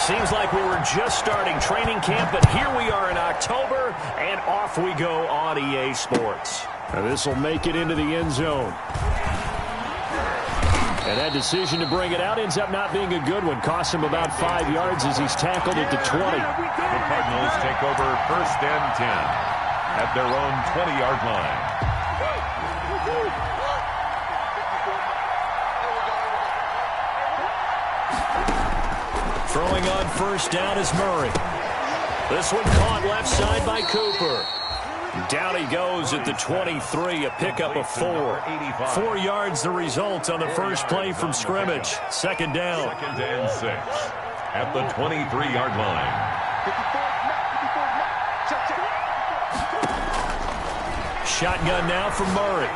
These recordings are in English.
Seems like we were just starting training camp, but here we are in October, and off we go on EA Sports. This will make it into the end zone. And that decision to bring it out ends up not being a good one. Costs him about 5 yards as he's tackled at the 20. The Cardinals take over 1st and 10 at their own 20-yard line. Throwing on 1st down is Murray. This one caught left side by Cooper. Down he goes at the 23, a pickup of 4. 4 yards the result on the first play from scrimmage. 2nd down. 2nd and 6 at the 23-yard line. Shotgun now from Murray.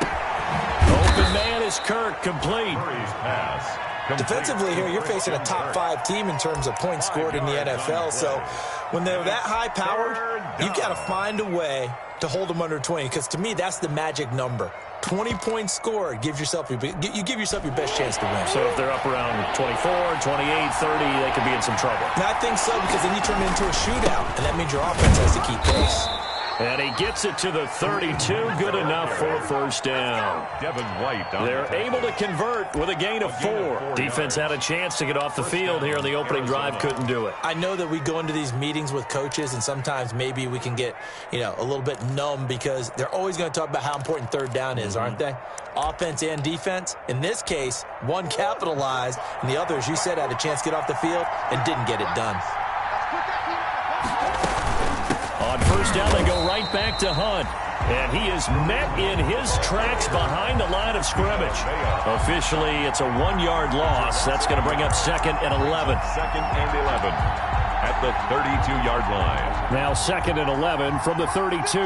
Open man is Kirk, complete. Murray's pass. Defensively here, you're facing a top 5 team in terms of points scored in the NFL. So when they're that high-powered, you've got to find a way to hold them under 20, because to me, that's the magic number. 20 points scored, you give yourself your best chance to win. So if they're up around 24, 28, 30, they could be in some trouble. And I think so, because then you turn it into a shootout, and that means your offense has to keep pace. And he gets it to the 32. Good enough for a 1st down. Devin White. They're able to convert with a gain of 4. Defense had a chance to get off the field here in the opening drive. Couldn't do it. I know that we go into these meetings with coaches, and sometimes maybe we can get, a little bit numb, because they're always going to talk about how important 3rd down is, aren't they? Offense and defense. In this case, one capitalized, and the other, as you said, had a chance to get off the field and didn't get it done. On 1st down, they go right back to Hunt. And he is met in his tracks behind the line of scrimmage. Officially, it's a 1-yard loss. That's going to bring up 2nd and 11. 2nd and 11 at the 32-yard line. Now 2nd and 11 from the 32.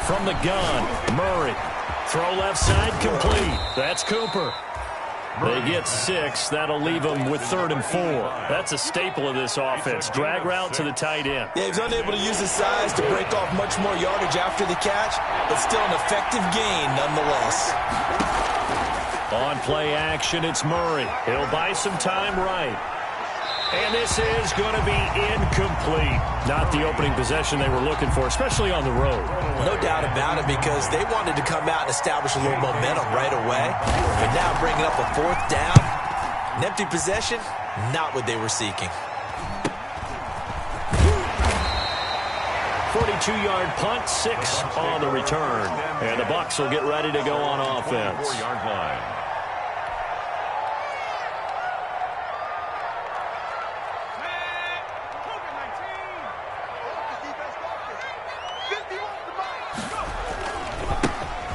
From the gun, Murray. Throw left side, complete. That's Cooper. They get 6. That'll leave them with 3rd and 4. That's a staple of this offense. Drag route to the tight end. Yeah, he was unable to use his size to break off much more yardage after the catch, but still an effective gain nonetheless. On play action, it's Murray. He'll buy some time right. And this is going to be incomplete. Not the opening possession they were looking for, especially on the road. No doubt about it, because they wanted to come out and establish a little momentum right away. But now bringing up a 4th down, an empty possession, not what they were seeking. 42-yard punt, 6 on the return. And the Bucs will get ready to go on offense. 4-yard line.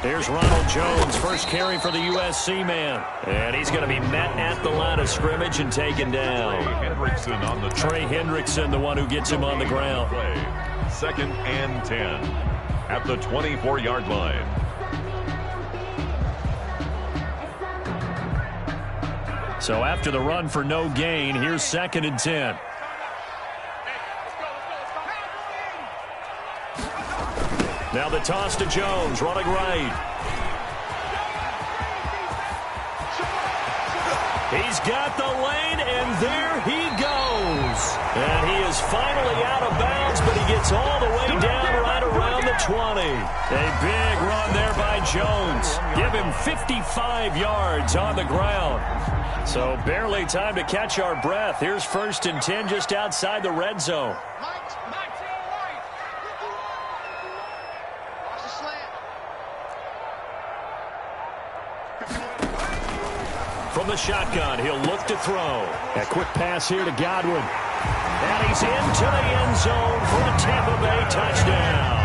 Here's Ronald Jones, first carry for the USC man. And he's going to be met at the line of scrimmage and taken down. Trey Hendrickson, the one who gets him on the ground. 2nd and 10 at the 24-yard line. So after the run for no gain, here's 2nd and 10. Now the toss to Jones, running right. He's got the lane, and there he goes. And he is finally out of bounds, but he gets all the way down right around the 20. A big run there by Jones. Give him 55 yards on the ground. So barely time to catch our breath. Here's 1st and 10 just outside the red zone. From the shotgun, he'll look to throw. A quick pass here to Godwin. And he's into the end zone for a Tampa Bay touchdown.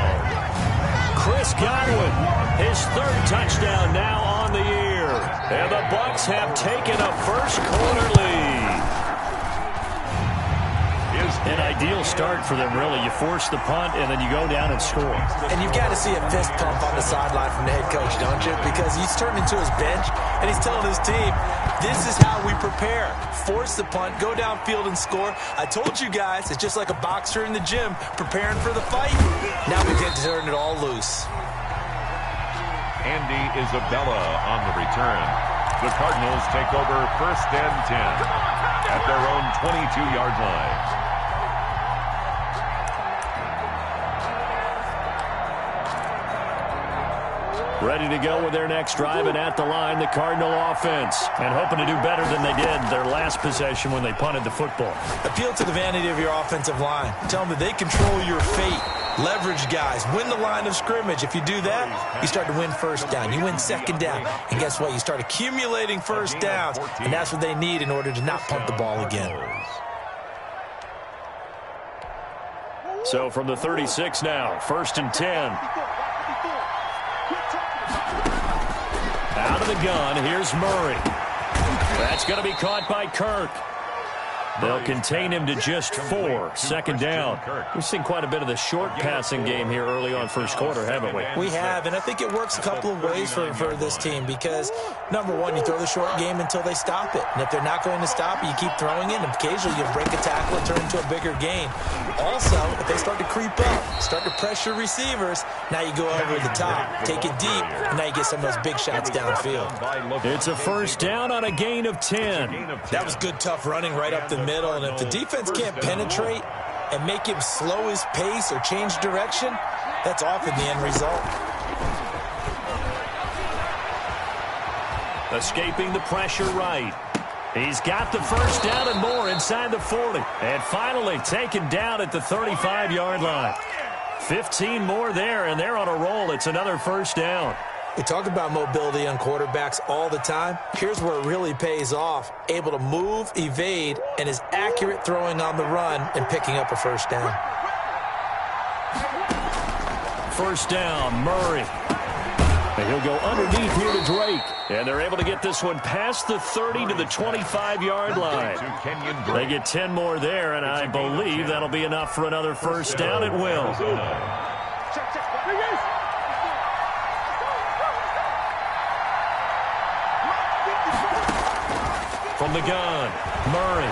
Chris Godwin, his 3rd touchdown now on the year. And the Bucs have taken a first-quarter lead. An ideal start for them, really. You force the punt, and then you go down and score. And you've got to see a fist pump on the sideline from the head coach, don't you? Because he's turned into his bench, and he's telling his team, this is how we prepare. Force the punt, go downfield and score. I told you guys, it's just like a boxer in the gym preparing for the fight. Now we get to turn it all loose. Andy Isabella on the return. The Cardinals take over 1st and 10 at their own 22-yard line. Ready to go with their next drive, and at the line, the Cardinal offense. And hoping to do better than they did their last possession when they punted the football. Appeal to the vanity of your offensive line. Tell them that they control your fate. Leverage guys. Win the line of scrimmage. If you do that, you start to win first down. You win second down. And guess what? You start accumulating first downs. And that's what they need in order to not punt the ball again. So from the 36 now, 1st and 10. Out of the gun, here's Murray. That's going to be caught by Kirk. They'll contain him to just 4. 2nd down. We've seen quite a bit of the short passing game here early on first quarter, haven't we? We have, and I think it works a couple of ways for this team because, number one, you throw the short game until they stop it. And if they're not going to stop it, you keep throwing it, and occasionally you break a tackle and turn into a bigger gain. Also, if they start to creep up, start to pressure receivers, now you go over the top, take it deep, and now you get some of those big shots downfield. It's a 1st down on a gain of 10. That was good, tough running right up the middle, and if the defense can't penetrate and make him slow his pace or change direction, that's often the end result. Escaping the pressure right. He's got the 1st down and more inside the 40. And finally taken down at the 35-yard line. 15 more there, and they're on a roll. It's another 1st down. We talk about mobility on quarterbacks all the time. Here's where it really pays off. Able to move, evade, and is accurate throwing on the run and picking up a 1st down. 1st down, Murray. And he'll go underneath here to Drake. And they're able to get this one past the 30 to the 25-yard line. They get 10 more there, and I believe that'll be enough for another 1st down. It will. From the gun, Murray.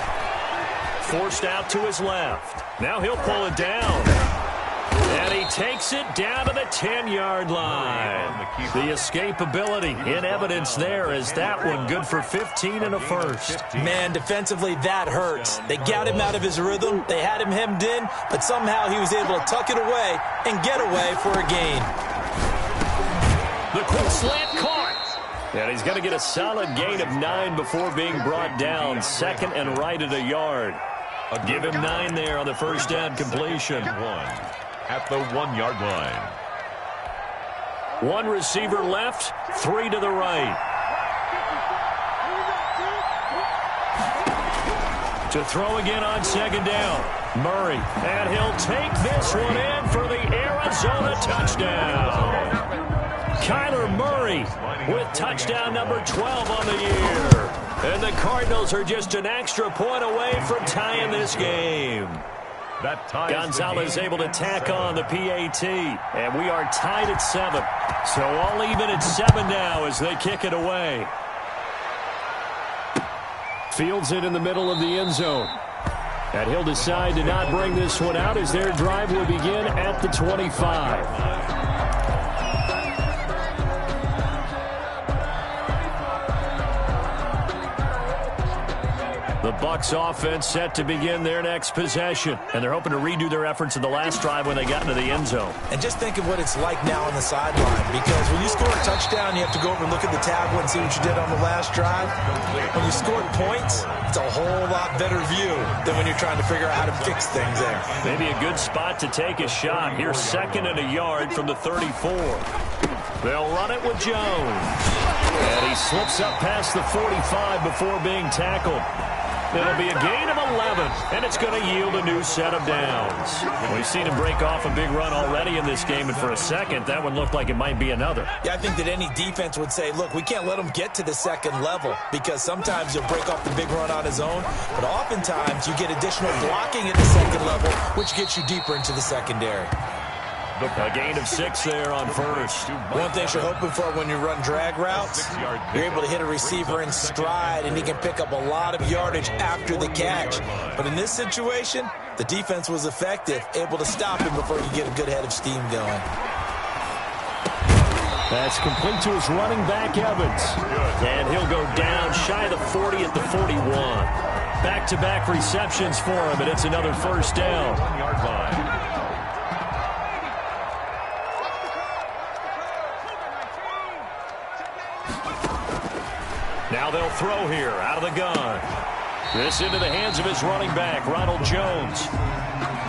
Forced out to his left. Now he'll pull it down. And he takes it down to the 10-yard line. The escapability in evidence there is that one good for 15 and a 1st. Man, defensively, that hurts. They got him out of his rhythm. They had him hemmed in, but somehow he was able to tuck it away and get away for a gain. The quick slant caught. And he's going to get a solid gain of 9 before being brought down. 2nd and right at a yard. Give him 9 there on the 1st down completion. 1 at the 1-yard line. 1 receiver left, 3 to the right. To throw again on 2nd down. Murray, and he'll take this one in for the Arizona touchdown. Kyler Murray with touchdown number 12 on the year. And the Cardinals are just an extra point away from tying this game. Gonzalez able to tack on the PAT. And we are tied at 7. So all even at 7 now as they kick it away. Fields it in the middle of the end zone. And he'll decide to not bring this one out as their drive will begin at the 25. The Bucs offense set to begin their next possession. And they're hoping to redo their efforts in the last drive when they got into the end zone. And just think of what it's like now on the sideline. Because when you score a touchdown, you have to go over and look at the tablet and see what you did on the last drive. When you scored points, it's a whole lot better view than when you're trying to figure out how to fix things there. Maybe a good spot to take a shot. Here's 2nd and a yard from the 34. They'll run it with Jones. And he slips up past the 45 before being tackled. It'll be a gain of 11, and it's going to yield a new set of downs. We've seen him break off a big run already in this game, and for a second, that one looked like it might be another. Yeah, I think that any defense would say, look, we can't let him get to the 2nd level because sometimes he'll break off the big run on his own, but oftentimes you get additional blocking at the 2nd level, which gets you deeper into the secondary. A gain of 6 there on 1st. One thing you're hoping for when you run drag routes, you're able to hit a receiver in stride, and he can pick up a lot of yardage after the catch. But in this situation, the defense was effective, able to stop him before you get a good head of steam going. That's complete to his running back, Evans. And he'll go down shy of the 40 at the 41. Back-to-back receptions for him, and it's another first down. 1-yard line. Now they'll throw here out of the gun. This into the hands of his running back, Ronald Jones.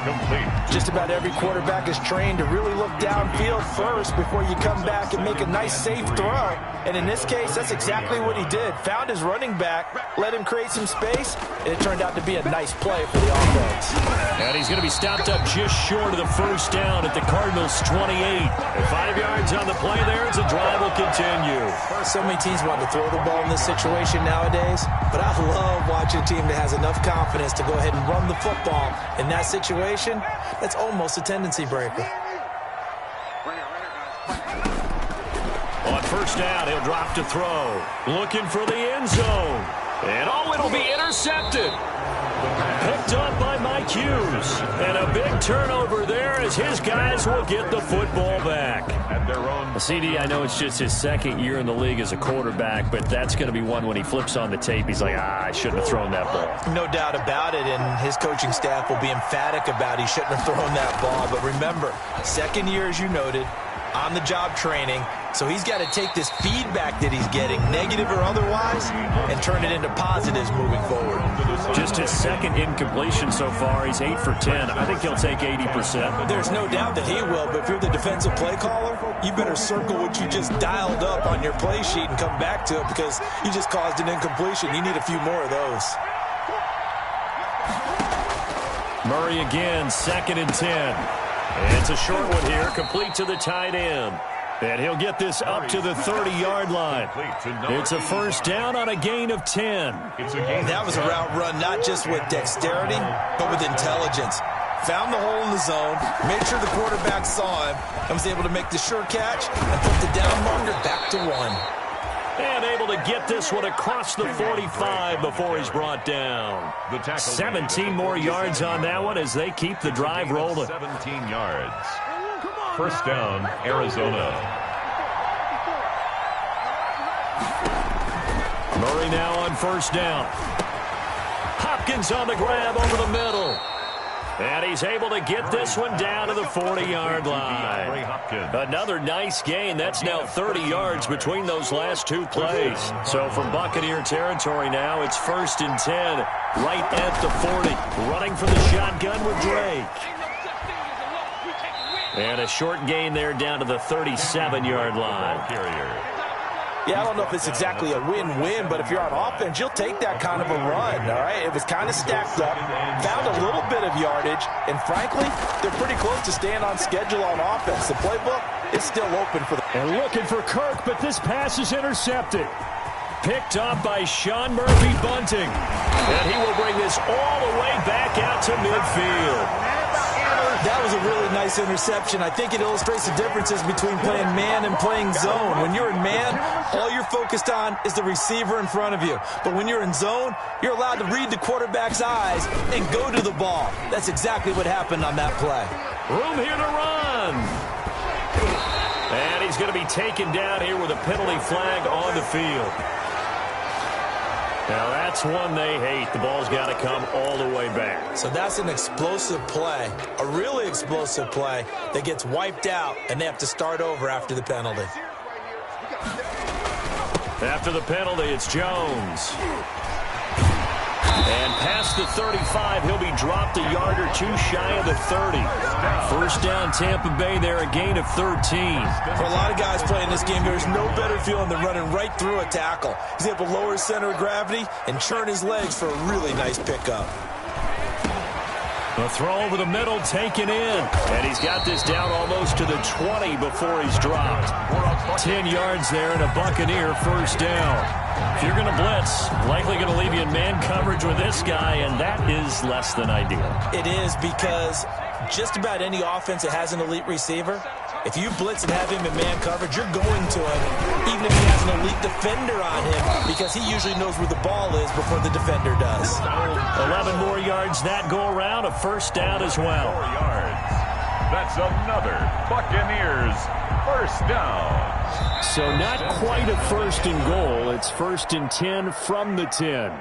Complete. Just about every quarterback is trained to really look downfield first before you come back and make a nice, safe throw. And in this case, that's exactly what he did. Found his running back, let him create some space, and it turned out to be a nice play for the offense. And he's going to be stopped up just short of the first down at the Cardinals' 28. And 5 yards on the play there as the drive will continue. So many teams want to throw the ball in this situation nowadays, but I love watching a team that has enough confidence to go ahead and run the football in that situation. That's almost a tendency breaker. On first down, he'll drop to throw. Looking for the end zone. And it'll be intercepted. Picked up by Mike Hughes. And a big turnover there as his guys will get the football back. At their own. CD, I know it's just his second year in the league as a quarterback, but that's going to be one when he flips on the tape. He's like, I shouldn't have thrown that ball. No doubt about it, and his coaching staff will be emphatic about he shouldn't have thrown that ball. But remember, second year, as you noted, on-the-job training. So he's got to take this feedback that he's getting, negative or otherwise, and turn it into positives moving forward. Just his second incompletion so far. He's 8 for 10. I think he'll take 80%. There's no doubt that he will, but if you're the defensive play caller, you better circle what you just dialed up on your play sheet and come back to it because you just caused an incompletion. You need a few more of those. Murray again, 2nd and 10. And it's a short one here, complete to the tight end. And he'll get this up to the 30-yard line. It's a first down on a gain of 10. That was a route run not just with dexterity, but with intelligence. Found the hole in the zone, made sure the quarterback saw him, and was able to make the sure catch and put the down marker back to 1. And able to get this one across the 45 before he's brought down. 17 more yards on that one as they keep the drive rolling. 17 yards. First down, Arizona. Murray now on first down. Hopkins on the grab over the middle. And he's able to get this one down to the 40-yard line. Another nice gain. That's now 30 yards between those last two plays. So from Buccaneer territory now, it's 1st and 10, right at the 40. Running for the shotgun with Drake. And a short gain there down to the 37-yard line. Yeah, I don't know if it's exactly a win-win, but if you're on offense, you'll take that kind of a run, all right? It was kind of stacked up, found a little bit of yardage, and frankly, they're pretty close to staying on schedule on offense. The playbook is still open for them. And looking for Kirk, but this pass is intercepted. Picked up by Sean Murphy Bunting. And he will bring this all the way back out to midfield. That was a really nice interception. I think it illustrates the differences between playing man and playing zone. When you're in man, all you're focused on is the receiver in front of you. But when you're in zone, you're allowed to read the quarterback's eyes and go to the ball. That's exactly what happened on that play. Room here to run. And he's going to be taken down here with a penalty flag on the field. Now, that's one they hate. The ball's got to come all the way back. So that's an explosive play, a really explosive play that gets wiped out, and they have to start over after the penalty. After the penalty, it's Jones. And past the 35, he'll be dropped a yard or two shy of the 30. First down, Tampa Bay there, a gain of 13. For a lot of guys playing this game, there's no better feeling than running right through a tackle. He's able to lower his center of gravity and churn his legs for a really nice pickup. The throw over the middle taken in. And he's got this down almost to the 20 before he's dropped. 10 yards there and a Buccaneer first down. If you're going to blitz, likely going to leave you in man coverage with this guy, and that is less than ideal. It is because just about any offense that has an elite receiver, if you blitz and have him in man coverage, you're going to him, even if he has an elite defender on him, because he usually knows where the ball is before the defender does. 11 more yards that go around, a first down as well. 4 yards. That's another Buccaneers first down. So not quite a first and goal. It's 1st and 10 from the 10.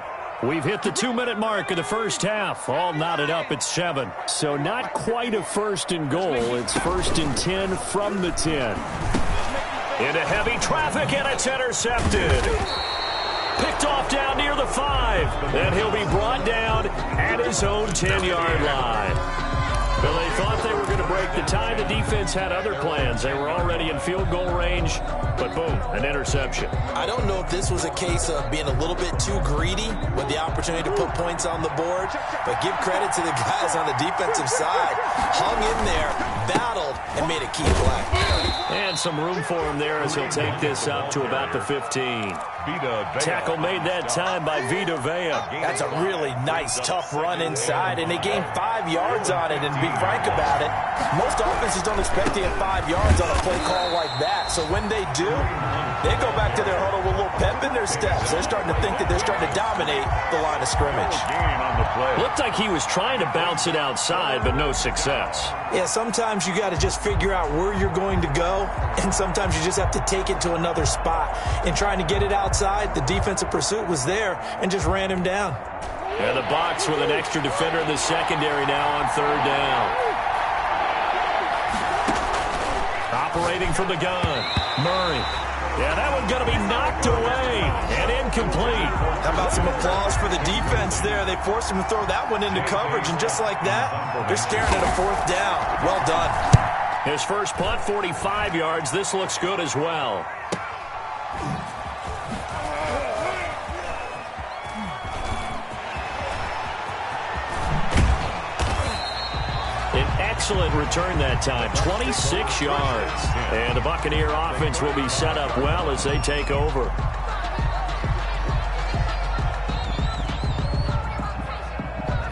We've hit the 2-minute mark of the first half. All knotted up at 7. So not quite a first and goal. It's 1st and 10 from the 10. Into heavy traffic, and it's intercepted. Picked off down near the 5. And he'll be brought down at his own 10-yard line. Well, they thought they were going to break the tie. The defense had other plans. They were already in field goal range, but boom, an interception. I don't know if this was a case of being a little bit too greedy with the opportunity to put points on the board, but give credit to the guys on the defensive side. Hung in there, battled, and made a key play. And some room for him there as he'll take this up to about the 15. Tackle made that time by Vita Vea. That's a really nice, tough run inside, and they gained 5 yards on it. And to be frank about it, most offenses don't expect to get 5 yards on a play call like that. So when they do, they go back to their huddle with a little pep in their steps. They're starting to think that they're starting to dominate the line of scrimmage. Looked like he was trying to bounce it outside, but no success. Yeah, sometimes you got to just figure out where you're going to go, and sometimes you just have to take it to another spot. And trying to get it outside, the defensive pursuit was there and just ran him down. And the box with an extra defender in the secondary now on 3rd down. Operating from the gun, Murray. Yeah, that one's going to be knocked away and incomplete. How about some applause for the defense there? They forced him to throw that one into coverage, and just like that, they're staring at a 4th down. Well done. His first punt, 45 yards. This looks good as well. Excellent return that time, 26 yards. And the Buccaneer offense will be set up well as they take over.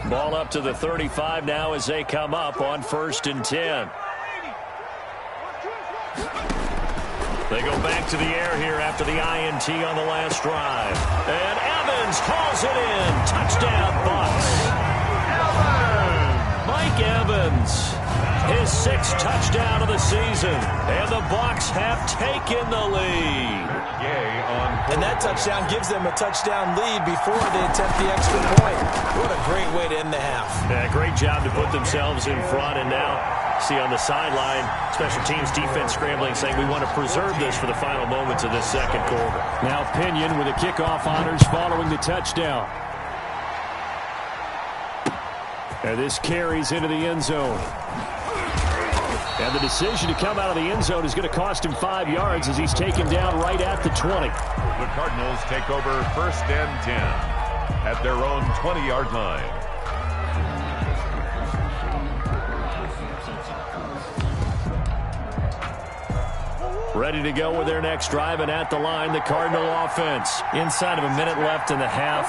Ball up to the 35 now as they come up on 1st and 10. They go back to the air here after the INT on the last drive. And Evans hauls it in. Touchdown, Bucs. Mike Evans, his 6th touchdown of the season, and the Bucs have taken the lead. And that touchdown gives them a touchdown lead before they attempt the extra point. What a great way to end the half. Yeah, great job to put themselves in front, and now see on the sideline, special teams defense scrambling, saying we want to preserve this for the final moments of this 2nd quarter. Now Pinion with the kickoff honors following the touchdown. And this carries into the end zone. And the decision to come out of the end zone is going to cost him 5 yards as he's taken down right at the 20. The Cardinals take over 1st and 10 at their own 20-yard line. Ready to go with their next drive, and at the line, the Cardinal offense. Inside of a minute left in the half,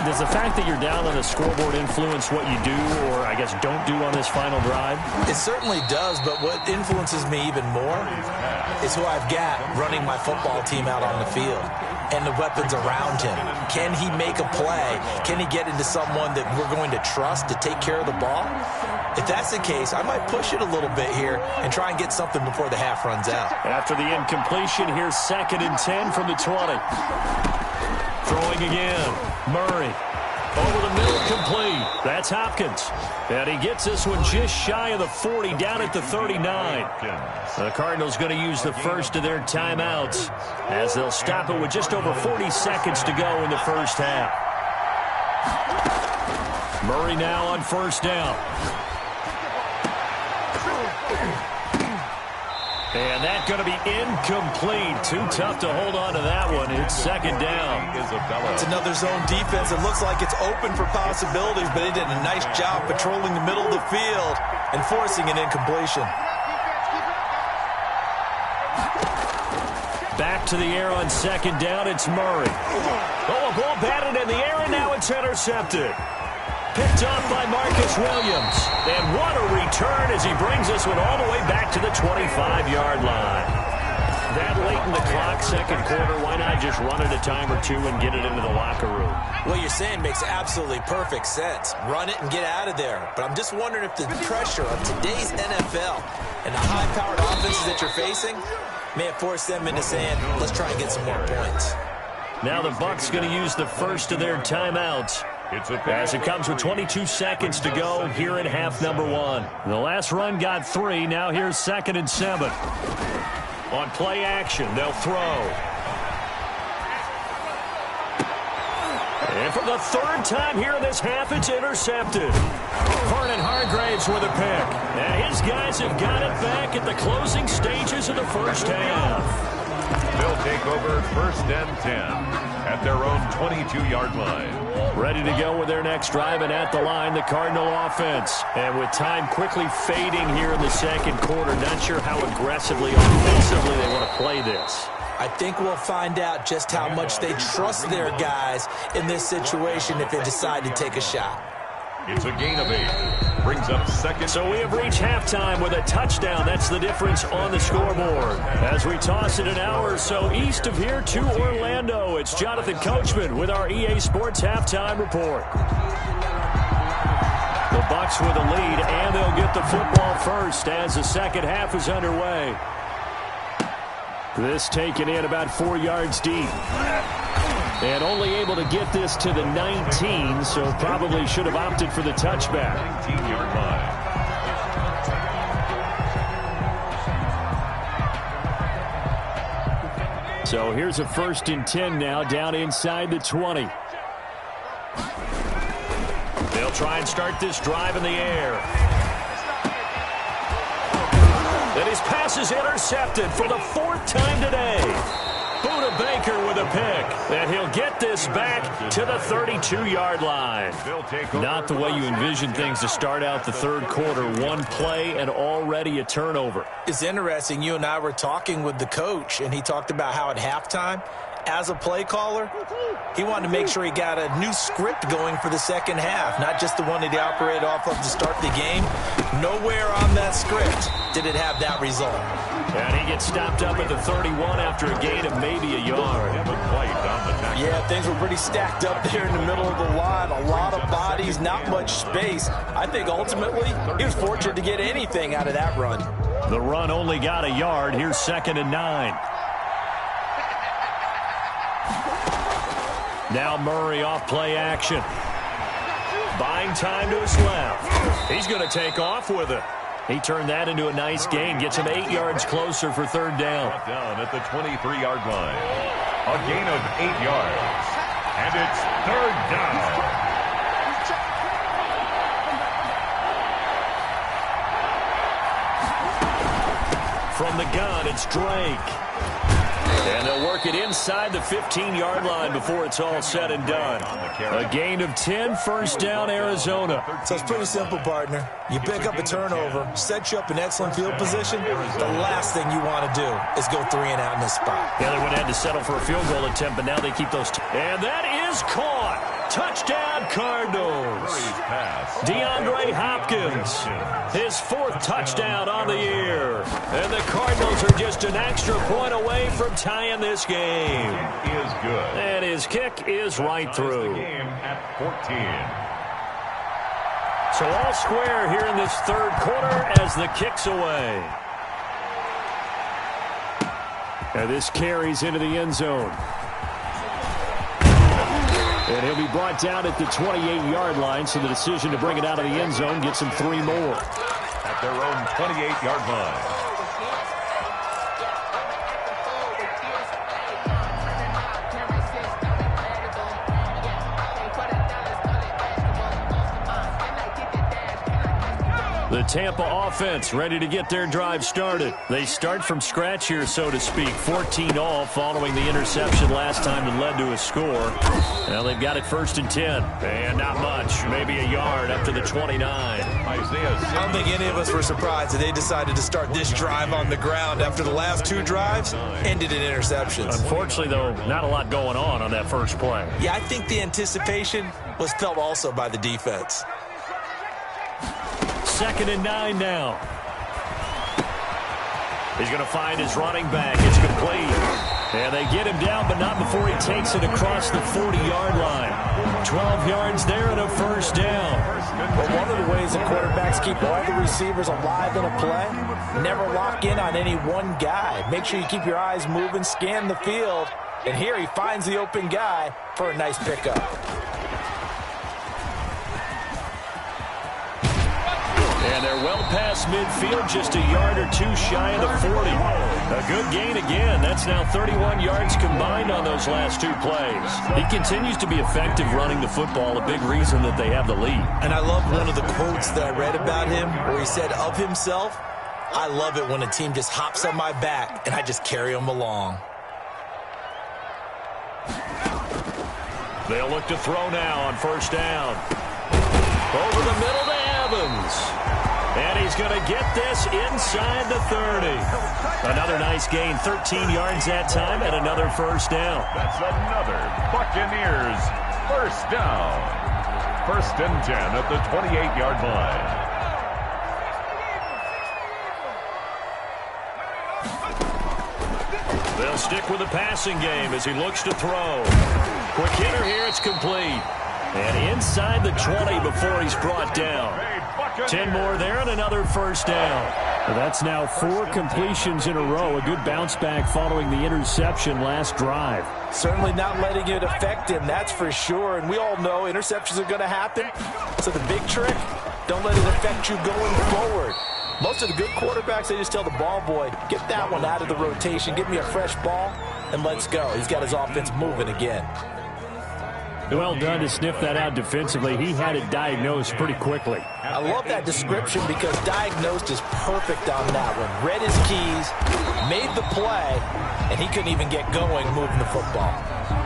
does the fact that you're down on the scoreboard influence what you do, or I guess don't do on this final drive? It certainly does, but what influences me even more is who I've got running my football team out on the field and the weapons around him. Can he make a play? Can he get into someone that we're going to trust to take care of the ball? If that's the case, I might push it a little bit here and try and get something before the half runs out. After the incompletion, here's 2nd and 10 from the 20. Throwing again. Murray. Over the middle, complete. That's Hopkins. And he gets this one just shy of the 40, down at the 39. The Cardinals going to use the first of their timeouts as they'll stop it with just over 40 seconds to go in the first half. Murray now on 1st down. And that's going to be incomplete. Too tough to hold on to that one. It's 2nd down. It's another zone defense. It looks like it's open for possibilities, but they did a nice job patrolling the middle of the field and forcing an incompletion. Back to the air on 2nd down. It's Murray. Oh, a ball batted in the air, and now it's intercepted. Picked up by Marcus Williams. And what a return as he brings this one all the way back to the 25-yard line. That late in the clock, 2nd quarter, why not just run it a time or two and get it into the locker room? What you're saying makes absolutely perfect sense. Run it and get out of there. But I'm just wondering if the pressure of today's NFL and the high-powered offenses that you're facing May have forced them into saying, let's try and get some more points. Now the Bucs going to use the first of their timeouts as it comes with 22 seconds to go here in half number 1. The last run got 3. Now here's 2nd and 7. On play action, they'll throw. And for the 3rd time here in this half, it's intercepted. Vernon Hargreaves with a pick. And his guys have got it back at the closing stages of the first half. They'll take over 1st and 10 at their own 22-yard line. Ready to go with their next drive, and at the line, the Cardinal offense. And with time quickly fading here in the second quarter, not sure how aggressively offensively they want to play this. I think we'll find out just how much they trust their guys in this situation if they decide to take a shot. It's a gain of 8. Brings up 2nd. So we have reached halftime with a touchdown. That's the difference on the scoreboard. As we toss it an hour or so east of here to Orlando, it's Jonathan Coachman with our EA Sports Halftime Report. The Bucs with a lead, and they'll get the football first as the second half is underway. This taken in about 4 yards deep. And only able to get this to the 19, so probably should have opted for the touchback. 19-yard line. So here's a 1st and 10 now, down inside the 20. They'll try and start this drive in the air. And his pass is intercepted for the 4th time today. Buda Baker with a pick, and he'll get this back to the 32-yard line. Not the way you envision things to start out the third quarter. One play and already a turnover. It's interesting. You and I were talking with the coach, and he talked about how at halftime, as a play caller, he wanted to make sure he got a new script going for the second half, not just the one that he operated off of to start the game. Nowhere on that script did it have that result. And he gets stopped up at the 31 after a gain of maybe a yard. Yeah, things were pretty stacked up there in the middle of the line. A lot of bodies, not much space. I think ultimately he was fortunate to get anything out of that run. The run only got a yard. Here's 2nd and 9. Now Murray off play action. Buying time to his left. He's going to take off with it. He turned that into a nice gain. Gets him 8 yards closer for 3rd down. Down at the 23-yard line. A gain of 8 yards. And it's 3rd down. From the gun, it's Drake. And they'll work it inside the 15-yard line before it's all said and done. A gain of 10, 1st down, Arizona. So it's pretty simple, partner. You pick up a turnover, set you up in excellent field position. The last thing you want to do is go 3 and out in this spot. Yeah, they would have had to settle for a field goal attempt, but now they keep those. And that is caught. Touchdown, Cardinals. DeAndre Hopkins, his 4th touchdown on the year. And the Cardinals are just an extra point away from tying this game. Is good. And his kick is right through. Game at 14. So all square here in this third quarter as the kick's away. And this carries into the end zone. And he'll be brought down at the 28-yard line, so the decision to bring it out of the end zone gets him 3 more. At their own 28-yard line. The Tampa offense ready to get their drive started. They start from scratch here, so to speak. 14-all following the interception last time that led to a score. Now they've got it 1st and 10. And not much. Maybe a yard up to the 29. I don't think any of us were surprised that they decided to start this drive on the ground after the last 2 drives ended in interceptions. Unfortunately, though, not a lot going on that first play. Yeah, I think the anticipation was felt also by the defense. 2nd and 9 now. He's going to find his running back. It's complete. And they get him down, but not before he takes it across the 40-yard line. 12 yards there and a first down. Well, one of the ways the quarterbacks keep all the receivers alive in a play, never lock in on any one guy. Make sure you keep your eyes moving, scan the field, and here he finds the open guy for a nice pickup. And they're well past midfield, just a yard or two shy of the 40. A good gain again. That's now 31 yards combined on those last two plays. He continues to be effective running the football, a big reason that they have the lead. And I love one of the quotes that I read about him where he said of himself, "I love it when a team just hops on my back and I just carry them along." They'll look to throw now on first down. Over the middle to Evans. And he's going to get this inside the 30. Another nice gain, 13 yards that time, and another first down. That's another Buccaneers first down. First and 10 at the 28-yard line. They'll stick with the passing game as he looks to throw. Quick hitter here, it's complete. And inside the 20 before he's brought down. 10 more there and another first down. Well, that's now 4 completions in a row. A good bounce back following the interception last drive. Certainly not letting it affect him, that's for sure. And we all know interceptions are going to happen. So the big trick, don't let it affect you going forward. Most of the good quarterbacks, they just tell the ball boy, get that one out of the rotation, give me a fresh ball, and let's go. He's got his offense moving again. Well done to sniff that out defensively. He had it diagnosed pretty quickly. I love that description because diagnosed is perfect on that one. Read his keys, made the play, and he couldn't even get going moving the football.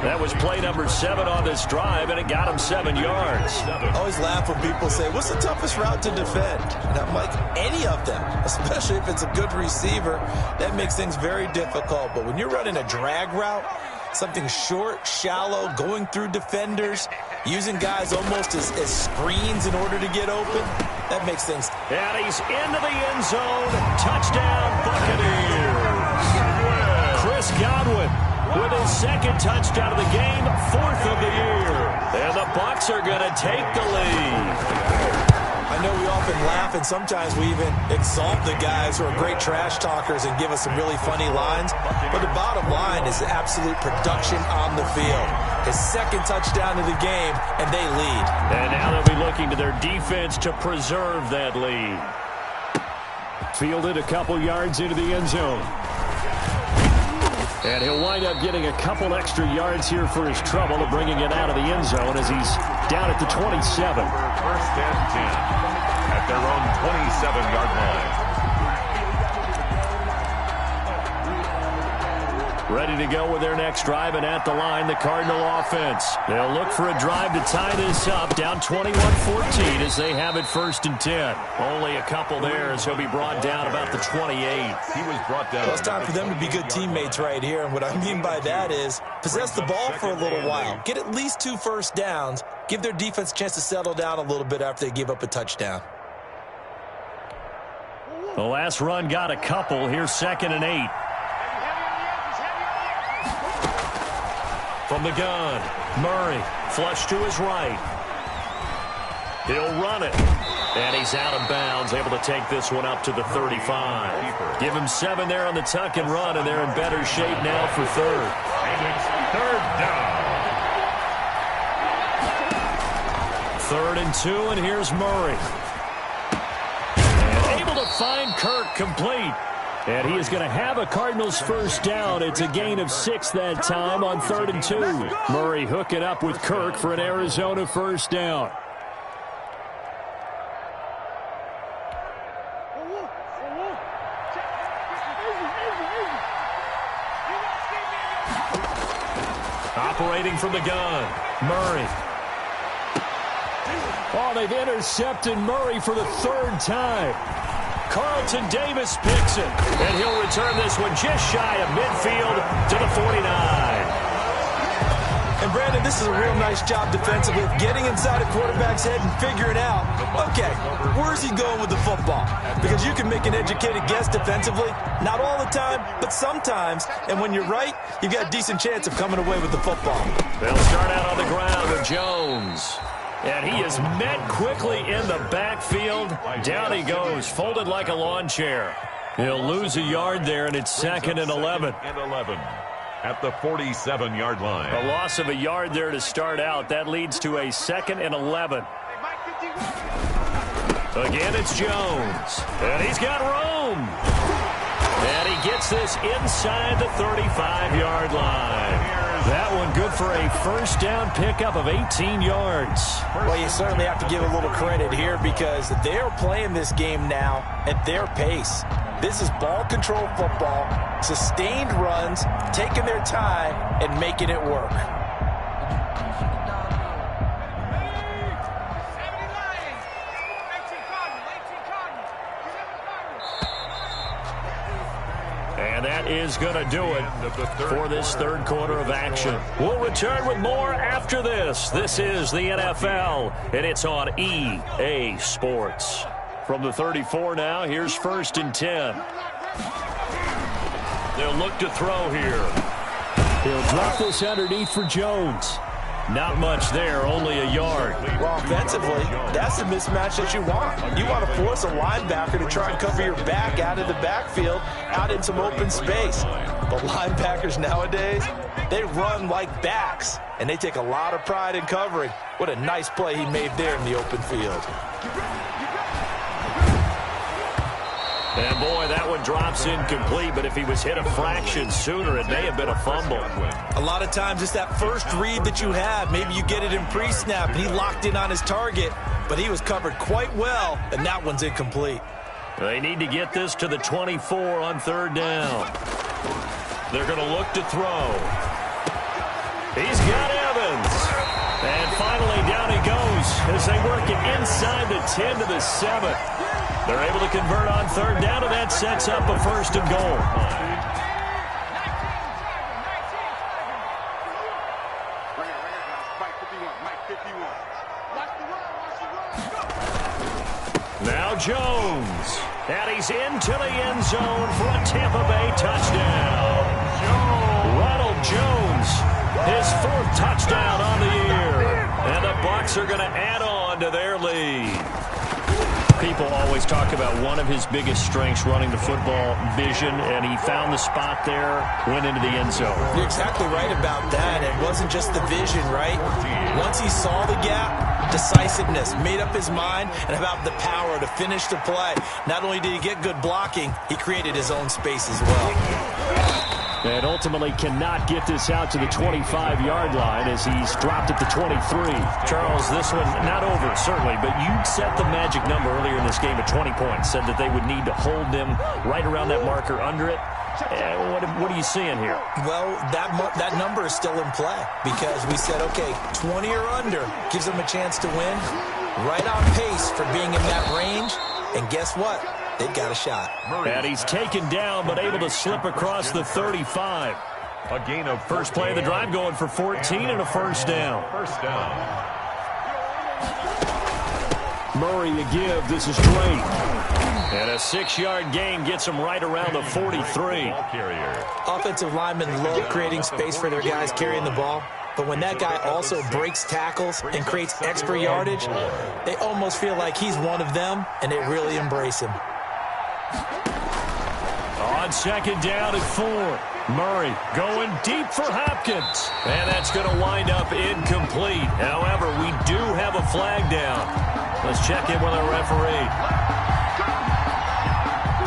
That was play number 7 on this drive, and it got him 7 yards. I always laugh when people say, what's the toughest route to defend? And I'm like, any of them, especially if it's a good receiver. That makes things very difficult. But when you're running a drag route, something short, shallow, going through defenders, using guys almost as screens in order to get open, that makes things. And he's into the end zone. Touchdown, Buccaneers. Chris Godwin with his second touchdown of the game, 4th of the year. And the Bucs are going to take the lead. I know we often laugh, and sometimes we even exalt the guys who are great trash talkers and give us some really funny lines. But the bottom line is absolute production on the field. His second touchdown of the game, and they lead. And now they'll be looking to their defense to preserve that lead. Fielded a couple yards into the end zone. And he'll wind up getting a couple extra yards here for his trouble of bringing it out of the end zone as he's down at the 27. First and 10 at their own 27-yard line. Ready to go with their next drive, and at the line, the Cardinal offense. They'll look for a drive to tie this up, down 21-14 as they have it first and 10. Only a couple there as he'll be brought down about the 28. He was brought down. Well, it's time for them to be good teammates right here, and what I mean by that is possess the ball for a little while. Get at least 2 first downs. Give their defense a chance to settle down a little bit after they give up a touchdown. The last run got a couple. Here's 2nd and 8. From the gun, Murray, flush to his right. He'll run it. And he's out of bounds, able to take this one up to the 35. Give him 7 there on the tuck and run, and they're in better shape now for 3rd. And it's 3rd down. 3rd and 2, and here's Murray. And able to find Kirk complete. And he is going to have a Cardinals first down. It's a gain of 6 that time on 3rd and 2. Murray hooking up with Kirk for an Arizona first down. Operating from the gun, Murray. Oh, they've intercepted Murray for the 3rd time. Carlton Davis picks it, and he'll return this one just shy of midfield to the 49. And, Brandon, this is a real nice job defensively of getting inside a quarterback's head and figuring out, okay, where's he going with the football? Because you can make an educated guess defensively, not all the time, but sometimes. And when you're right, you've got a decent chance of coming away with the football. They'll start out on the ground with Jones. And he is met quickly in the backfield. Down he goes, folded like a lawn chair. He'll lose a yard there, and it's 2nd and 11. At the 47-yard line. A loss of a yard there to start out. That leads to a 2nd and 11. Again, it's Jones. And he's got room. And he gets this inside the 35-yard line. That one good for a first down pickup of 18 yards. Well, you certainly have to give a little credit here because they're playing this game now at their pace. This is ball control football, sustained runs, taking their time, and making it work. And that is going to do it for this third quarter of action. We'll return with more after this. This is the NFL, and it's on EA Sports. From the 34 now, here's 1st and 10. They'll look to throw here. He'll drop this underneath for Jones. Not much there, only a yard. Well, offensively, that's the mismatch that you want. You want to force a linebacker to try and cover your back out of the backfield, out in some open space. But linebackers nowadays, they run like backs, and they take a lot of pride in covering. What a nice play he made there in the open field. And, boy, that one drops incomplete, but if he was hit a fraction sooner, it may have been a fumble. A lot of times it's that first read that you have. Maybe you get it in pre-snap, and he locked in on his target, but he was covered quite well, and that one's incomplete. They need to get this to the 24 on 3rd down. They're going to look to throw. He's got Evans. And finally, down he goes as they work it inside the 10 to the 7. They're able to convert on 3rd down, and that sets up a 1st and goal. Now Jones. And he's into the end zone for a Tampa Bay touchdown. Ronald Jones, his 4th touchdown on the year. And the Bucs are going to add on to their lead. People always talk about one of his biggest strengths running the football, vision, and he found the spot there, went into the end zone. You're exactly right about that. It wasn't just the vision, right? Once he saw the gap, decisiveness, made up his mind, and about the power to finish the play. Not only did he get good blocking, he created his own space as well. And ultimately cannot get this out to the 25-yard line as he's dropped at the 23. Charles, this one not over, certainly, but you set the magic number earlier in this game at 20 points. Said that they would need to hold them right around that marker under it. What are you seeing here? Well, that number is still in play because we said, okay, 20 or under gives them a chance to win. Right on pace for being in that range. And guess what? They've got a shot. And he's taken down, but able to slip across the 35. A gain of first play of the drive going for 14 and a 1st down. Murray to give. This is great. And a 6-yard gain gets him right around the 43. Offensive linemen love creating space for their guys carrying the ball. But when that guy also breaks tackles and creates extra yardage, they almost feel like he's one of them, and they really embrace him. On 2nd down at 4. Murray going deep for Hopkins. And that's going to wind up incomplete. However, we do have a flag down. Let's check in with our referee.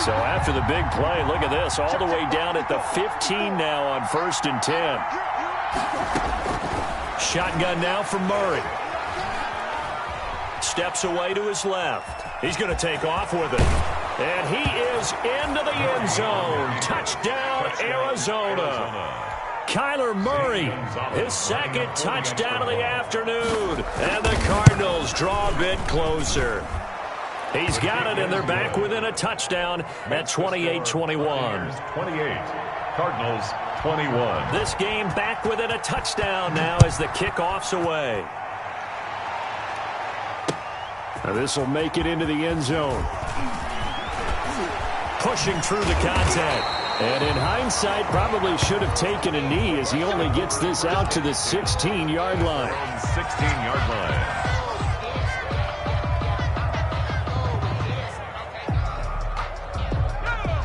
So after the big play, look at this. All the way down at the 15 now on 1st and 10. Shotgun now for Murray. Steps away to his left. He's going to take off with it. And he is into the end zone. Touchdown, Arizona. Kyler Murray, his 2nd touchdown of the afternoon. And the Cardinals draw a bit closer. He's got it, and they're back within a touchdown at 28-21. 28. Cardinals 21. This game back within a touchdown now as the kickoff's away. Now this will make it into the end zone. Pushing through the contact. And in hindsight, probably should have taken a knee as he only gets this out to the 16-yard line. 16-yard line.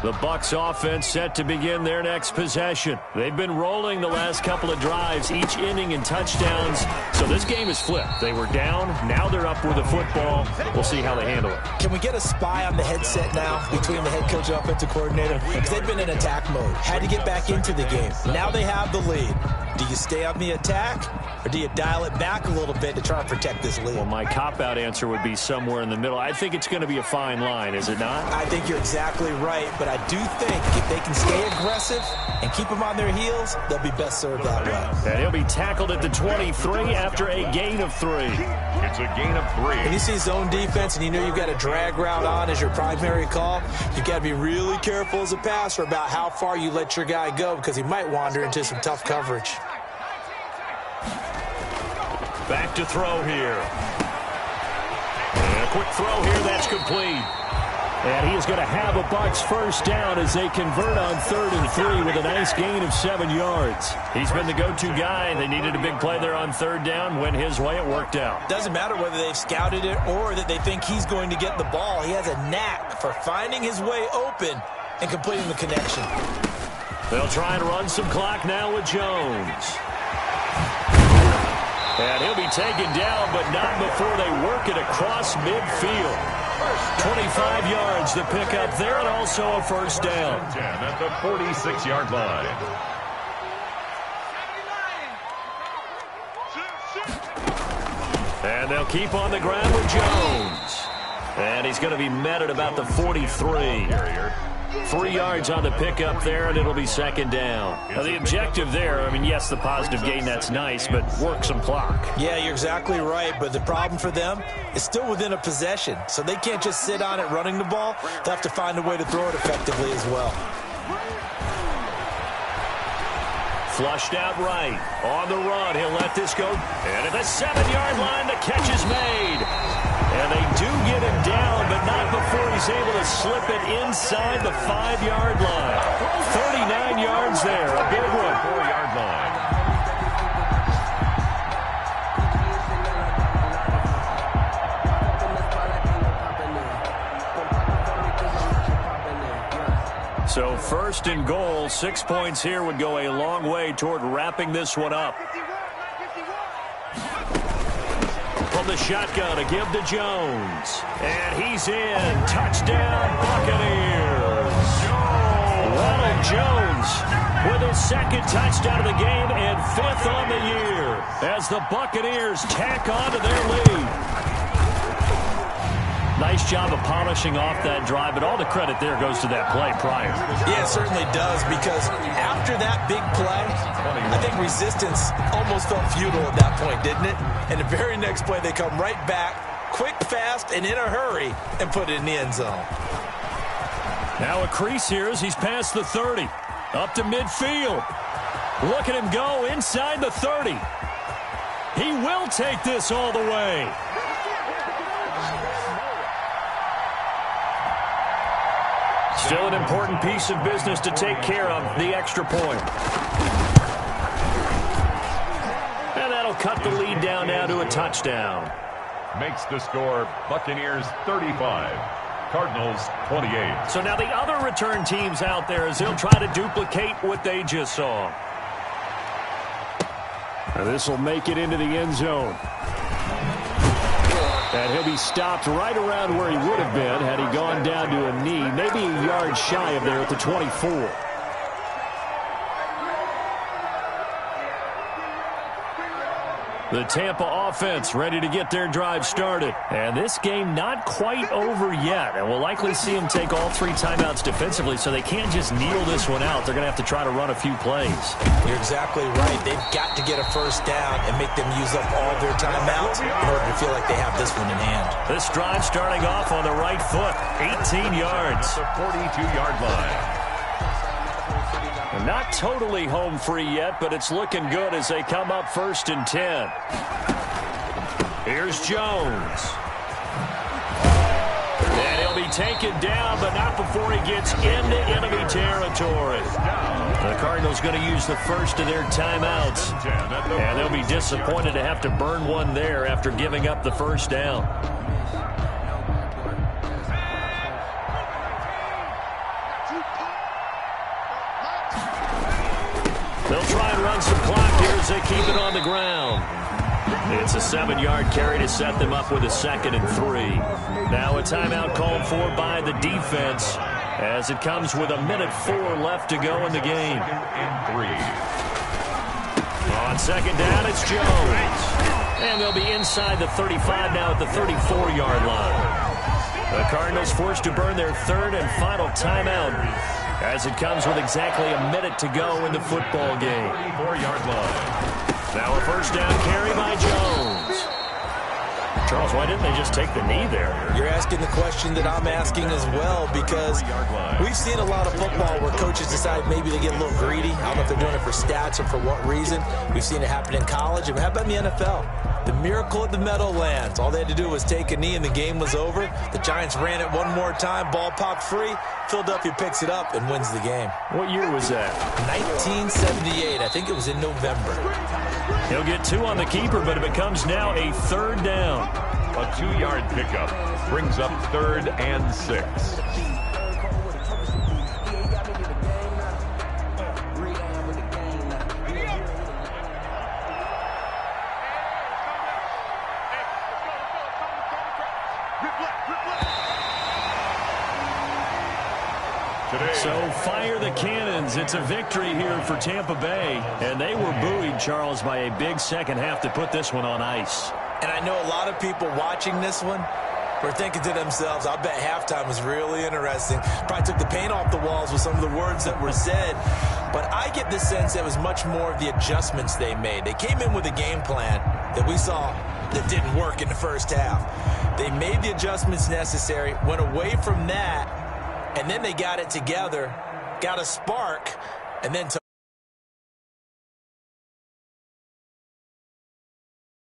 The Bucs offense set to begin their next possession. They've been rolling the last couple of drives, each inning in touchdowns. So this game is flipped. They were down. Now they're up with the football. We'll see how they handle it. Can we get a spy on the headset now between the head coach and offensive coordinator? Because they've been in attack mode. Had to get back into the game. Now they have the lead. Do you stay on the attack, or do you dial it back a little bit to try and protect this lead? Well, my cop-out answer would be somewhere in the middle. I think it's going to be a fine line, is it not? I think you're exactly right, but I do think if they can stay aggressive and keep them on their heels, they'll be best served that way. And he'll be tackled at the 23 after a gain of 3. It's a gain of 3. When you see zone defense and you know you've got a drag route on as your primary call, you've got to be really careful as a passer about how far you let your guy go because he might wander into some tough coverage. Back to throw here. And a quick throw here, that's complete. And he is going to have a Bucs first down as they convert on 3rd and 3 with a nice gain of 7 yards. He's been the go-to guy. They needed a big play there on 3rd down. Went his way, it worked out. Doesn't matter whether they've scouted it or that they think he's going to get the ball. He has a knack for finding his way open and completing the connection. They'll try and run some clock now with Jones. And he'll be taken down, but not before they work it across midfield. 25 yards to pick up there, and also a first down. 10 at the 46-yard line. And they'll keep on the ground with Jones. And he's going to be met at about the 43. 3 yards on the pickup there, and it'll be 2nd down. Now, the objective there, I mean, yes, the positive gain, that's nice, but work some clock. Yeah, you're exactly right, but the problem for them is still within a possession, so they can't just sit on it running the ball. They'll have to find a way to throw it effectively as well. Flushed out right. On the run, he'll let this go. And at the 7-yard line, the catch is made. And they do get him down, but not before he's able to slip it inside the 5-yard line. 39 yards there, a big one. 4-yard line. So 1st and goal, 6 points here would go a long way toward wrapping this one up. From the shotgun to give to Jones. And he's in. Touchdown, Buccaneers. Ronald Jones with his 2nd touchdown of the game and 5th on the year as the Buccaneers tack on to their lead. Nice job of polishing off that drive, but all the credit there goes to that play prior. Yeah, it certainly does, because after that big play, I think resistance almost felt futile at that point, didn't it? And the very next play, they come right back, quick, fast, and in a hurry, and put it in the end zone. Now a crease here as he's past the 30. Up to midfield. Look at him go inside the 30. He will take this all the way. Still an important piece of business to take care of, the extra point. And that'll cut the lead down now to a touchdown. Makes the score Buccaneers 35, Cardinals 28. So now the other return teams out there as they'll try to duplicate what they just saw. And this will make it into the end zone. And he'll be stopped right around where he would have been had he gone down to a knee, maybe a yard shy of there at the 24. The Tampa offense ready to get their drive started. And this game not quite over yet. And we'll likely see them take all 3 timeouts defensively, so they can't just kneel this one out. They're going to have to try to run a few plays. You're exactly right. They've got to get a first down and make them use up all their timeouts in order to feel like they have this one in hand. This drive starting off on the right foot. 18 yards. The 42-yard line. And not totally home free yet, but it's looking good as they come up 1st and 10. Here's Jones. And he'll be taken down, but not before he gets into enemy territory. The Cardinals going to use the first of their timeouts. And they'll be disappointed to have to burn one there after giving up the first down. They'll try and run some clock here as they keep it on the ground. It's a 7-yard carry to set them up with a 2nd and 3. Now a timeout called for by the defense as it comes with 1:04 left to go in the game. 2nd and 3. On 2nd down, it's Jones. And they'll be inside the 35 now at the 34-yard line. The Cardinals forced to burn their 3rd and final timeout as it comes with exactly 1 minute to go in the football game. 34-yard line. Now a first down carry by Jones. Charles, why didn't they just take the knee there? You're asking the question that I'm asking as well, because we've seen a lot of football where coaches decide maybe they get a little greedy. I don't know if they're doing it for stats or for what reason. We've seen it happen in college. And how about in the NFL? The miracle at the Meadowlands. All they had to do was take a knee and the game was over. The Giants ran it one more time. Ball popped free. Philadelphia picks it up and wins the game. What year was that? 1978. I think it was in November. He'll get 2 on the keeper, but it becomes now a 3rd down. A 2-yard pickup brings up 3rd and 6. So fire the cannons. It's a victory here for Tampa Bay. And they were buoyed, Charles, by a big second half to put this one on ice. And I know a lot of people watching this one were thinking to themselves, I bet halftime was really interesting. Probably took the paint off the walls with some of the words that were said. But I get the sense it was much more of the adjustments they made. They came in with a game plan that we saw that didn't work in the first half. They made the adjustments necessary, went away from that, and then they got it together, got a spark, and then took